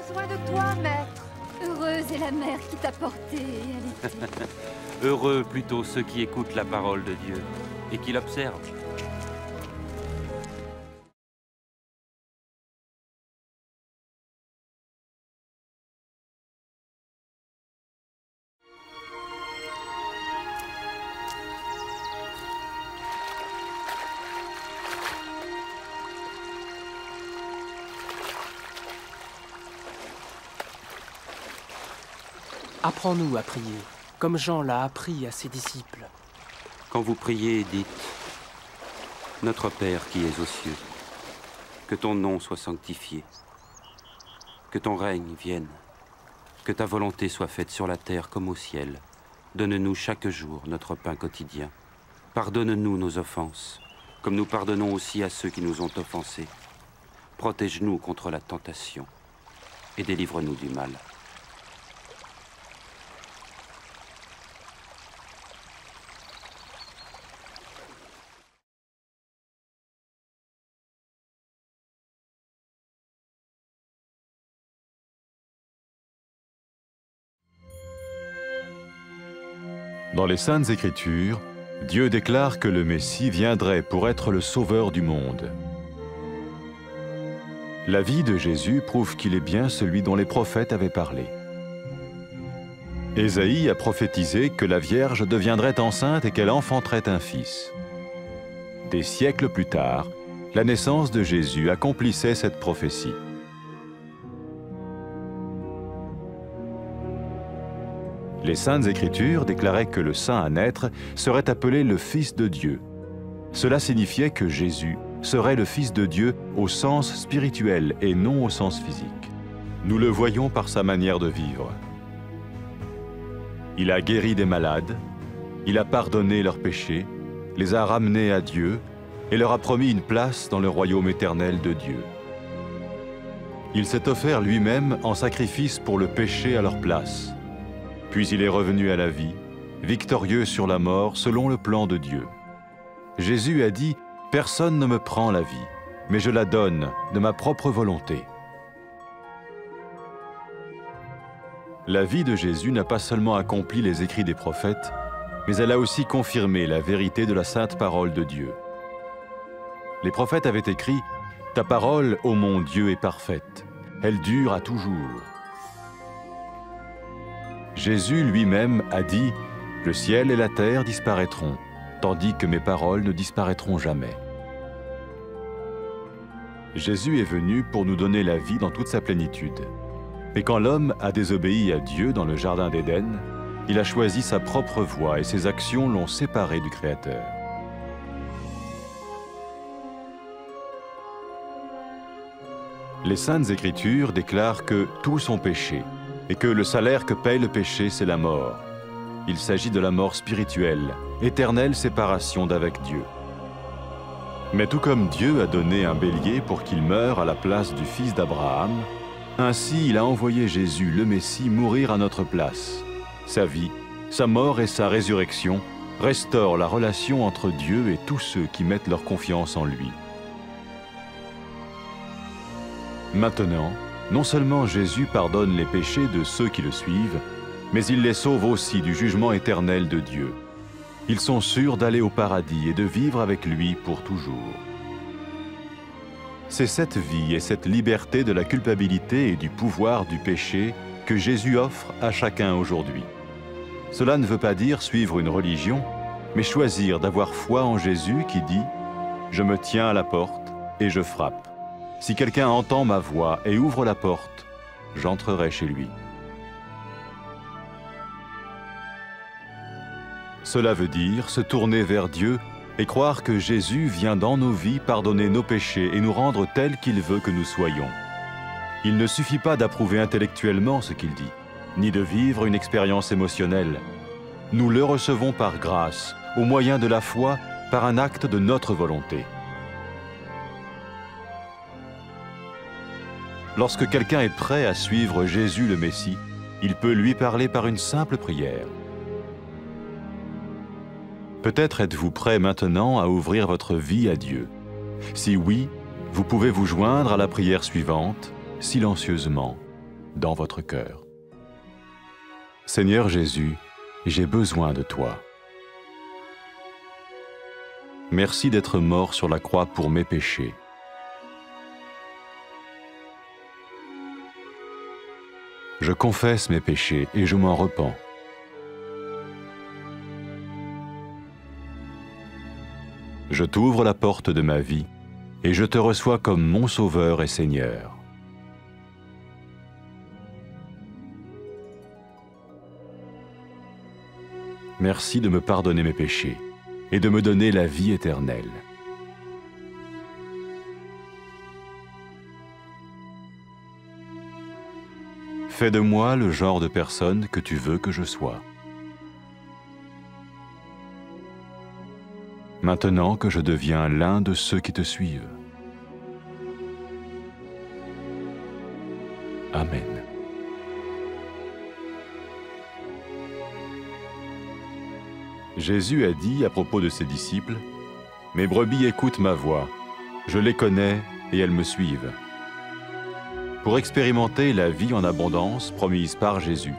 besoin de toi, maître. Heureuse est la mère qui t'a porté et allaitée. Heureux plutôt ceux qui écoutent la parole de Dieu et qui l'observent. Apprends-nous à prier, comme Jean l'a appris à ses disciples. Quand vous priez, dites « Notre Père qui es aux cieux, que ton nom soit sanctifié, que ton règne vienne, que ta volonté soit faite sur la terre comme au ciel. Donne-nous chaque jour notre pain quotidien. Pardonne-nous nos offenses, comme nous pardonnons aussi à ceux qui nous ont offensés. Protège-nous contre la tentation et délivre-nous du mal. » Dans les Saintes Écritures, Dieu déclare que le Messie viendrait pour être le sauveur du monde. La vie de Jésus prouve qu'il est bien celui dont les prophètes avaient parlé. Ésaïe a prophétisé que la Vierge deviendrait enceinte et qu'elle enfanterait un fils. Des siècles plus tard, la naissance de Jésus accomplissait cette prophétie. Les Saintes Écritures déclaraient que le saint à naître serait appelé le Fils de Dieu. Cela signifiait que Jésus serait le Fils de Dieu au sens spirituel et non au sens physique. Nous le voyons par sa manière de vivre. Il a guéri des malades, il a pardonné leurs péchés, les a ramenés à Dieu et leur a promis une place dans le royaume éternel de Dieu. Il s'est offert lui-même en sacrifice pour le péché à leur place. Puis il est revenu à la vie, victorieux sur la mort selon le plan de Dieu. Jésus a dit « Personne ne me prend la vie, mais je la donne de ma propre volonté. » La vie de Jésus n'a pas seulement accompli les écrits des prophètes, mais elle a aussi confirmé la vérité de la sainte parole de Dieu. Les prophètes avaient écrit « Ta parole, ô mon Dieu, est parfaite, elle dure à toujours. » Jésus lui-même a dit « Le ciel et la terre disparaîtront, tandis que mes paroles ne disparaîtront jamais. » Jésus est venu pour nous donner la vie dans toute sa plénitude. Et quand l'homme a désobéi à Dieu dans le jardin d'Éden, il a choisi sa propre voie et ses actions l'ont séparé du Créateur. Les Saintes Écritures déclarent que tous ont péché et que le salaire que paye le péché, c'est la mort. Il s'agit de la mort spirituelle, éternelle séparation d'avec Dieu. Mais tout comme Dieu a donné un bélier pour qu'il meure à la place du fils d'Abraham, ainsi il a envoyé Jésus, le Messie, mourir à notre place. Sa vie, sa mort et sa résurrection restaurent la relation entre Dieu et tous ceux qui mettent leur confiance en lui. Maintenant, non seulement Jésus pardonne les péchés de ceux qui le suivent, mais il les sauve aussi du jugement éternel de Dieu. Ils sont sûrs d'aller au paradis et de vivre avec lui pour toujours. C'est cette vie et cette liberté de la culpabilité et du pouvoir du péché que Jésus offre à chacun aujourd'hui. Cela ne veut pas dire suivre une religion, mais choisir d'avoir foi en Jésus qui dit « Je me tiens à la porte et je frappe. Si quelqu'un entend ma voix et ouvre la porte, j'entrerai chez lui. » Cela veut dire se tourner vers Dieu et croire que Jésus vient dans nos vies pardonner nos péchés et nous rendre tels qu'il veut que nous soyons. Il ne suffit pas d'approuver intellectuellement ce qu'il dit, ni de vivre une expérience émotionnelle. Nous le recevons par grâce, au moyen de la foi, par un acte de notre volonté. Lorsque quelqu'un est prêt à suivre Jésus le Messie, il peut lui parler par une simple prière. Peut-être êtes-vous prêt maintenant à ouvrir votre vie à Dieu. Si oui, vous pouvez vous joindre à la prière suivante, silencieusement. dans votre cœur. Seigneur Jésus, j'ai besoin de toi. Merci d'être mort sur la croix pour mes péchés. Je confesse mes péchés et je m'en repens. Je t'ouvre la porte de ma vie et je te reçois comme mon Sauveur et Seigneur. Merci de me pardonner mes péchés et de me donner la vie éternelle. Fais de moi le genre de personne que tu veux que je sois. Maintenant que je deviens l'un de ceux qui te suivent. Amen. Jésus a dit à propos de ses disciples, « Mes brebis écoutent ma voix, je les connais et elles me suivent. » Pour expérimenter la vie en abondance promise par Jésus,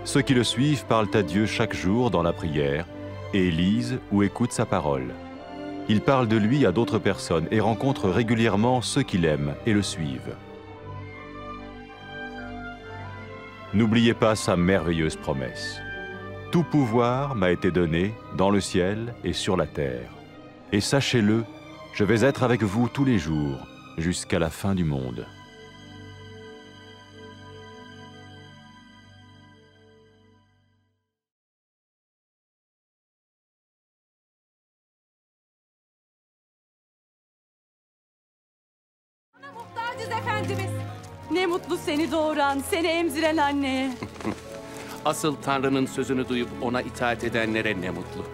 ceux qui le suivent parlent à Dieu chaque jour dans la prière et lisent ou écoutent sa parole. Ils parlent de lui à d'autres personnes et rencontrent régulièrement ceux qui l'aiment et le suivent. N'oubliez pas sa merveilleuse promesse. Tout pouvoir m'a été donné dans le ciel et sur la terre. Et sachez-le, je vais être avec vous tous les jours, jusqu'à la fin du monde. Muhtacız Efendimiz. Ne mutlu seni doğuran, seni emziren anneye. Asıl Tanrı'nın sözünü duyup ona itaat edenlere ne mutlu.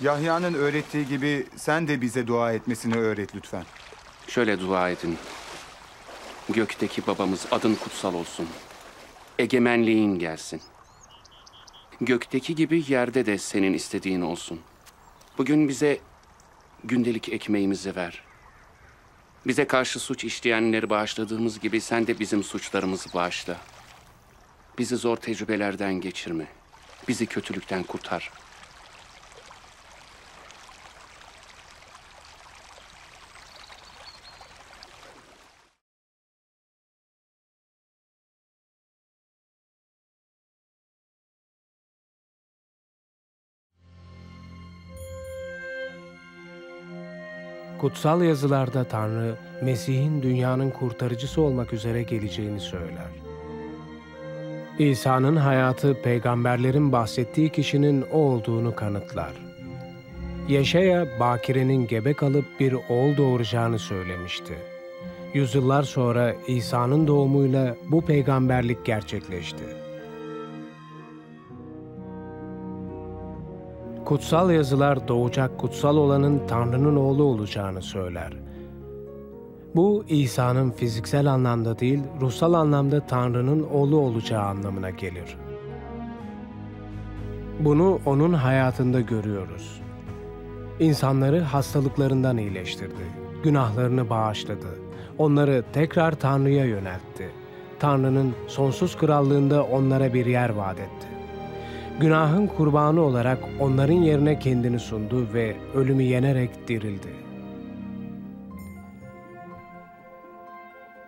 Yahya'nın öğrettiği gibi sen de bize dua etmesini öğret lütfen. Şöyle dua edin. Gökteki babamız, adın kutsal olsun. Egemenliğin gelsin. Gökteki gibi yerde de senin istediğin olsun. Bugün bize gündelik ekmeğimizi ver. Bize karşı suç işleyenleri bağışladığımız gibi sen de bizim suçlarımızı bağışla. Bizi zor tecrübelerden geçirme. Bizi kötülükten kurtar. Kutsal yazılarda Tanrı, Mesih'in dünyanın kurtarıcısı olmak üzere geleceğini söyler. İsa'nın hayatı, peygamberlerin bahsettiği kişinin o olduğunu kanıtlar. Yeşaya, Bakire'nin gebe kalıp bir oğul doğuracağını söylemişti. Yüzyıllar sonra İsa'nın doğumuyla bu peygamberlik gerçekleşti. Kutsal yazılar doğacak kutsal olanın Tanrı'nın oğlu olacağını söyler. Bu İsa'nın fiziksel anlamda değil, ruhsal anlamda Tanrı'nın oğlu olacağı anlamına gelir. Bunu onun hayatında görüyoruz. İnsanları hastalıklarından iyileştirdi, günahlarını bağışladı, onları tekrar Tanrı'ya yöneltti. Tanrı'nın sonsuz krallığında onlara bir yer vaat etti. Günahın kurbanı olarak onların yerine kendini sundu ve ölümü yenerek dirildi.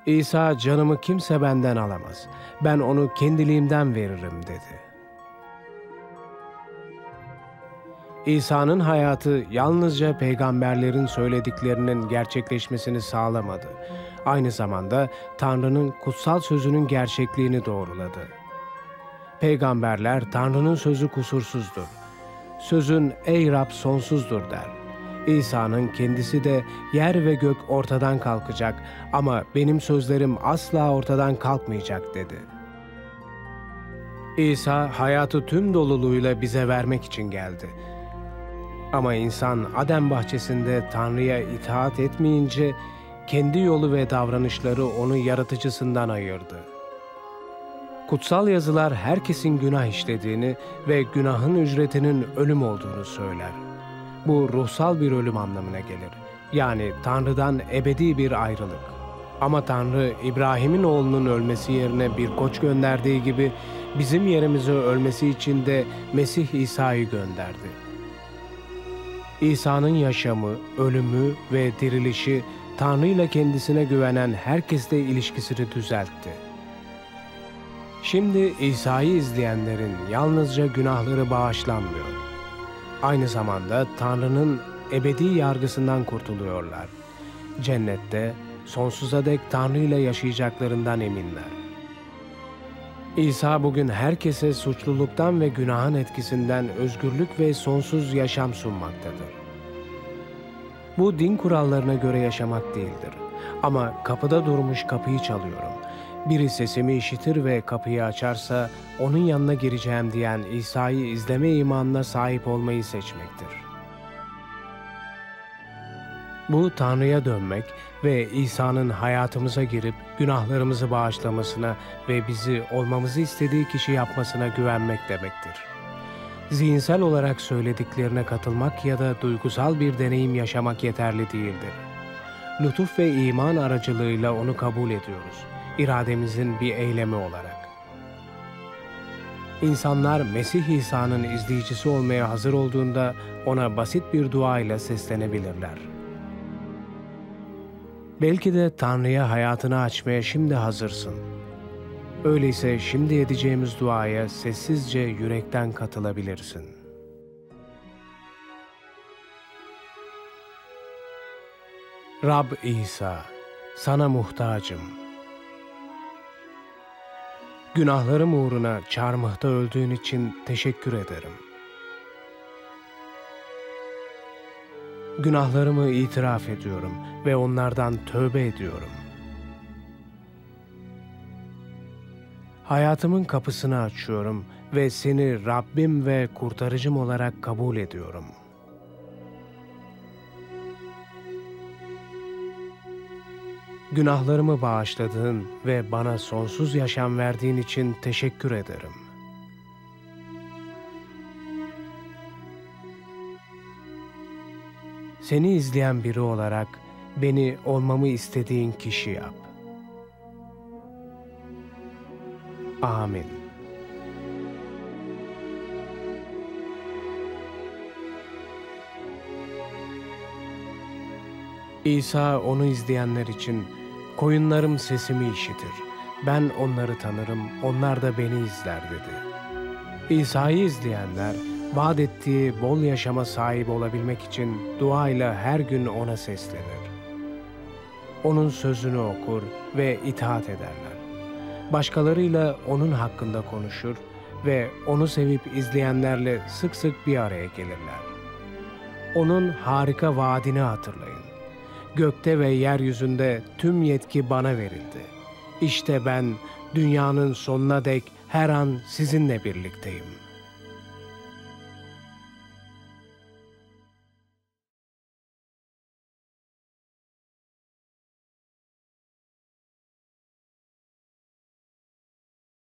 İsa, canımı kimse benden alamaz, ben onu kendiliğimden veririm dedi. İsa'nın hayatı yalnızca peygamberlerin söylediklerinin gerçekleşmesini sağlamadı. Aynı zamanda Tanrı'nın kutsal sözünün gerçekliğini doğruladı. Peygamberler Tanrı'nın sözü kusursuzdur. Sözün ey Rab sonsuzdur der. İsa'nın kendisi de yer ve gök ortadan kalkacak ama benim sözlerim asla ortadan kalkmayacak dedi. İsa hayatı tüm doluluğuyla bize vermek için geldi. Ama insan Adem bahçesinde Tanrı'ya itaat etmeyince kendi yolu ve davranışları onu yaratıcısından ayırdı. Kutsal yazılar herkesin günah işlediğini ve günahın ücretinin ölüm olduğunu söyler. Bu ruhsal bir ölüm anlamına gelir. Yani Tanrı'dan ebedi bir ayrılık. Ama Tanrı İbrahim'in oğlunun ölmesi yerine bir koç gönderdiği gibi bizim yerimize ölmesi için de Mesih İsa'yı gönderdi. İsa'nın yaşamı, ölümü ve dirilişi Tanrı ile kendisine güvenen herkesle ilişkisini düzeltti. Şimdi İsa'yı izleyenlerin yalnızca günahları bağışlanmıyor. Aynı zamanda Tanrı'nın ebedi yargısından kurtuluyorlar. Cennette sonsuza dek Tanrı ile yaşayacaklarından eminler. İsa bugün herkese suçluluktan ve günahın etkisinden özgürlük ve sonsuz yaşam sunmaktadır. Bu din kurallarına göre yaşamak değildir. Ama kapıda durmuş kapıyı çalıyorum. Biri sesimi işitir ve kapıyı açarsa onun yanına gireceğim diyen İsa'yı izleme imanına sahip olmayı seçmektir. Bu Tanrı'ya dönmek ve İsa'nın hayatımıza girip günahlarımızı bağışlamasına ve bizi olmamızı istediği kişi yapmasına güvenmek demektir. Zihinsel olarak söylediklerine katılmak ya da duygusal bir deneyim yaşamak yeterli değildir. Lütuf ve iman aracılığıyla onu kabul ediyoruz, irademizin bir eylemi olarak. İnsanlar Mesih İsa'nın izleyicisi olmaya hazır olduğunda ona basit bir dua ile seslenebilirler. Belki de Tanrı'ya hayatını açmaya şimdi hazırsın. Öyleyse şimdi edeceğimiz duaya sessizce yürekten katılabilirsin. Rab İsa, sana muhtacım. Günahlarım uğruna çarmıhta öldüğün için teşekkür ederim. Günahlarımı itiraf ediyorum ve onlardan tövbe ediyorum. Hayatımın kapısını açıyorum ve seni Rabbim ve kurtarıcım olarak kabul ediyorum. Günahlarımı bağışladığın ve bana sonsuz yaşam verdiğin için teşekkür ederim. Seni izleyen biri olarak beni olmamı istediğin kişi yap. Amin. İsa onu izleyenler için, koyunlarım sesimi işitir, ben onları tanırım, onlar da beni izler dedi. İsa'yı izleyenler, vaat ettiği bol yaşama sahip olabilmek için duayla her gün ona seslenir. Onun sözünü okur ve itaat ederler. Başkalarıyla onun hakkında konuşur ve onu sevip izleyenlerle sık sık bir araya gelirler. Onun harika vaadini hatırlayın. Gökte ve yeryüzünde tüm yetki bana verildi. İşte ben dünyanın sonuna dek her an sizinle birlikteyim.